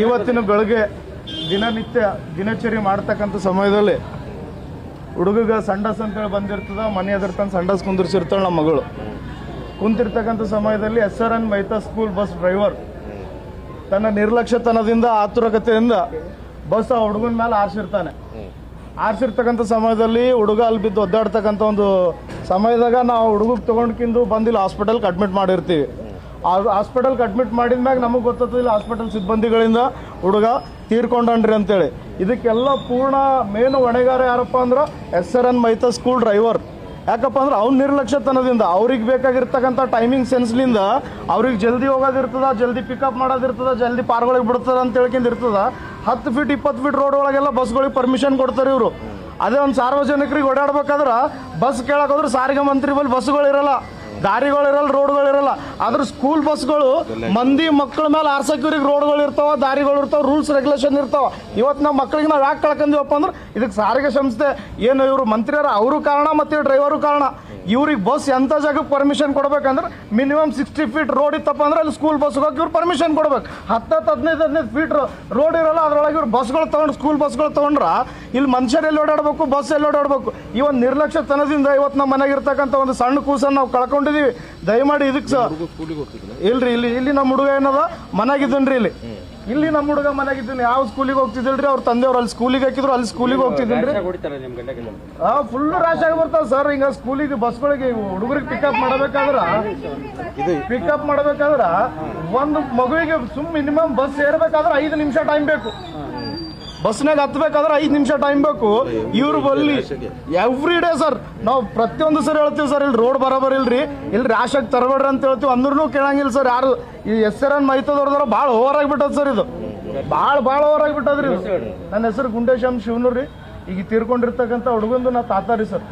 ಇವತ್ತಿನ ಬೆಳಗ್ಗೆ ದಿನನಿತ್ಯ ದಿನಚರಿ ಮಾಡ್ತಕ್ಕಂಥ ಸಮಯದಲ್ಲಿ ಹುಡುಗಗ ಸಂಡಸ್ ಅಂತೇಳಿ ಬಂದಿರ್ತದ, ಮನೆ ಎದುರು ತಂದು ಸಂಡಸ್ ಕುಂದಿರ್ಸಿರ್ತಾಳೆ ನಮ್ಮ ಮಗಳು. ಕುಂತಿರ್ತಕ್ಕಂಥ ಸಮಯದಲ್ಲಿ SRN ಮೈತಾ ಸ್ಕೂಲ್ ಬಸ್ ಡ್ರೈವರ್ ತನ್ನ ನಿರ್ಲಕ್ಷ್ಯತನದಿಂದ ಆತುರಕತೆಯಿಂದ ಬಸ್ ಆ ಹುಡುಗನ ಮೇಲೆ ಆರಿಸಿರ್ತಕ್ಕಂಥ ಸಮಯದಲ್ಲಿ ಹುಡುಗ ಅಲ್ಲಿ ಬಿದ್ದು ಒದ್ದಾಡ್ತಕ್ಕಂಥ ಒಂದು ಸಮಯದಾಗ ನಾವು ಹುಡುಗಗೆ ತೊಗೊಂಡ್ಕಿಂದು ಬಂದಿಲ್ಲ ಹಾಸ್ಪಿಟಲ್ಗೆ ಅಡ್ಮಿಟ್ ಮಾಡಿರ್ತೀವಿ. ಹಾಸ್ಪಿಟಲ್ಗೆ ಅಡ್ಮಿಟ್ ಮಾಡಿದ ಮ್ಯಾಗ ನಮಗೆ ಗೊತ್ತಿಲ್ಲ ಹಾಸ್ಪಿಟಲ್ ಸಿಬ್ಬಂದಿಗಳಿಂದ ಹುಡುಗ ತೀರ್ಕೊಂಡನ್ರಿ ಅಂತೇಳಿ. ಇದಕ್ಕೆಲ್ಲ ಪೂರ್ಣ ಮೇನು ಹೊಣೆಗಾರ ಯಾರಪ್ಪ ಅಂದ್ರೆ SRN ಮೈತಾ ಸ್ಕೂಲ್ ಡ್ರೈವರ್. ಯಾಕಪ್ಪ ಅಂದ್ರೆ ಅವ್ನ ನಿರ್ಲಕ್ಷ್ಯತನದಿಂದ ಅವ್ರಿಗೆ ಬೇಕಾಗಿರ್ತಕ್ಕಂಥ ಟೈಮಿಂಗ್ ಸೆನ್ಸ್ಲಿಂದ ಅವ್ರಿಗೆ ಜಲ್ದಿ ಹೋಗೋದಿರ್ತದ, ಜಲ್ದಿ ಪಿಕಪ್ ಮಾಡೋದಿರ್ತದ, ಜಲ್ದಿ ಪಾರ್ಗಳಿಗೆ ಬಿಡ್ತದ ಅಂತ ಹೇಳ್ಕೊಂಡಿರ್ತದ. 10 ಫೀಟ್ 20 ಫೀಟ್ ರೋಡ್ ಒಳಗೆಲ್ಲ ಬಸ್ಗಳಿಗೆ ಪರ್ಮಿಷನ್ ಕೊಡ್ತಾರೆ ಇವರು. ಅದೇ ಒಂದು ಸಾರ್ವಜನಿಕರಿಗೆ ಓಡಾಡ್ಬೇಕಾದ್ರೆ ಬಸ್ ಕೇಳೋಕೋದ್ರೆ ಸಾರಿಗೆ ಮಂತ್ರಿ ಬಳಿ ಬಸ್ಗಳಿರಲ್ಲ, ದಾರಿಗಳಿರಲ್ಲ, ರೋಡ್ಗಳಿರಲ್ಲ. ಆದ್ರೆ ಸ್ಕೂಲ್ ಬಸ್ಗಳು ಮಂದಿ ಮಕ್ಕಳ ಮೇಲೆ ಆರ್ಸಕ್ಯೂರಿಗೆ ರೋಡ್ಗಳು ಇರ್ತಾವ, ದಾರಿಗಳು ಇರ್ತಾವ, ರೂಲ್ಸ್ ರೆಗ್ಯುಲೇಷನ್ ಇರ್ತಾವ. ಇವತ್ತು ನಾವು ಮಕ್ಕಳಿಗೆ ನಾವು ಯಾಕೆ ಕಳ್ಕೊಂಡಿವಪ್ಪ ಅಂದ್ರೆ ಇದಕ್ಕೆ ಸಾರಿಗೆ ಸಂಸ್ಥೆ ಏನು ಇವರು ಮಂತ್ರಿಯರ ಅವರು ಕಾರಣ ಮತ್ತು ಡ್ರೈವರು ಕಾರಣ. ಇವ್ರಿಗೆ ಬಸ್ ಎಂಥ ಜಾಗಕ್ಕೆ ಪರ್ಮಿಷನ್ ಕೊಡ್ಬೇಕಂದ್ರೆ ಮಿನಿಮಮ್ 60 ಫೀಟ್ ರೋಡ್ ಇತ್ತಪ್ಪ ಅಂದ್ರೆ ಅಲ್ಲಿ ಸ್ಕೂಲ್ ಬಸ್ಗೆ ಹೋಗಿ ಇವ್ರು ಪರ್ಮಿಷನ್ ಕೊಡ್ಬೇಕು. 10-15 ಫೀಟ್ ರೋಡ್ ಇರಲ್ಲ, ಅದರೊಳಗೆ ಇವ್ರು ಬಸ್ಗಳು ತೊಗೊಂಡು ಸ್ಕೂಲ್ ಬಸ್ಗಳು ತೊಗೊಂಡ್ರೆ ಇಲ್ಲಿ ಮನುಷ್ಯರು ಎಲ್ಲಿ ಓಡಾಡಬೇಕು, ಬಸ್ ಎಲ್ಲಿ ಓಡಾಡಬೇಕು. ಈ ಒಂದು ನಿರ್ಲಕ್ಷ್ಯತನದಿಂದ ಇವತ್ತು ನಮ್ಮ ಮನೆಗೆ ಇರ್ತಕ್ಕಂಥ ಒಂದು ಸಣ್ಣ ಕೂಸನ್ನು ನಾವು ಕಳ್ಕೊಂಡಿದ್ದೀವಿ. ದಯಮಾಡಿ ಇದಕ್ಕೆ ಇಲ್ರಿ ಇಲ್ಲಿ ನಮ್ಮ ಹುಡುಗ ಏನದ ಮನೆಗಿದ್ದನ್ರಿ, ಇಲ್ಲಿ ನಮ್ಮ ಹುಡುಗ ಮನೆಗಿದ್ದೀನಿ. ಯಾವ ಸ್ಕೂಲಿಗೆ ಹೋಗ್ತಿದ್ದಿಲ್ರಿ, ಅವ್ರ ತಂದೆಯವ್ರು ಅಲ್ಲಿ ಸ್ಕೂಲಿಗೆ ಹಾಕಿದ್ರು, ಅಲ್ಲಿ ಸ್ಕೂಲಿಗೆ ಹೋಗ್ತಿದ್ದೀನಿ. ಫುಲ್ ರ್ಯಾಶ್ ಆಗಿ ಬರ್ತಾವ ಸರ್. ಹಿಂಗ ಸ್ಕೂಲಿಗೆ ಬಸ್ಗಳಿಗೆ ಹುಡುಗರಿಗೆ ಪಿಕಪ್ ಮಾಡಬೇಕಾದ್ರ ಒಂದು ಮಗುವಿಗೆ ಮಿನಿಮಮ್ ಬಸ್ ಏರ್ಬೇಕಾದ್ರೆ 5 ನಿಮಿಷ ಟೈಮ್ ಬೇಕು. ಬಸ್ನಾಗ ಹತ್ಬೇಕಾದ್ರೆ 5 ನಿಮಿಷ ಟೈಮ್ ಬೇಕು. ಇವ್ರು ಬಲ್ಲಿ ಎವ್ರಿ ಡೇ ಸರ್ ನಾವು ಪ್ರತಿಯೊಂದು ಸರಿ ಹೇಳ್ತೀವಿ ಸರ್, ಇಲ್ಲಿ ರೋಡ್ ಬರೋಬರ್ ಇಲ್ರಿ, ಇಲ್ಲಿ ರ್ಯಾಶ್ ಆಗಿ ತರಬೇಡ್ರಿ ಅಂತ ಹೇಳ್ತೀವಿ. ಅಂದ್ರೂ ಕೇಳಂಗಿಲ್ಲ ಸರ್ ಯಾರು. ಈ SRN ಮೈತದವ್ರದಾರ ಭಾಳ ಓವರ್ ಆಗಿಬಿಟ್ಟದ ಸರ್, ಇದು ಭಾಳ ಓವರ್ ಆಗಿಬಿಟ್ಟದ್ರಿ ಇದು. ನನ್ನ ಹೆಸರು ಗುಂಡೇಶ್ ಶಿವನೂರ್ ರೀ. ಈಗ ತೀರ್ಕೊಂಡಿರ್ತಕ್ಕಂಥ ಹುಡುಗಂದು ನಾ ತಾತ ರೀ ಸರ್.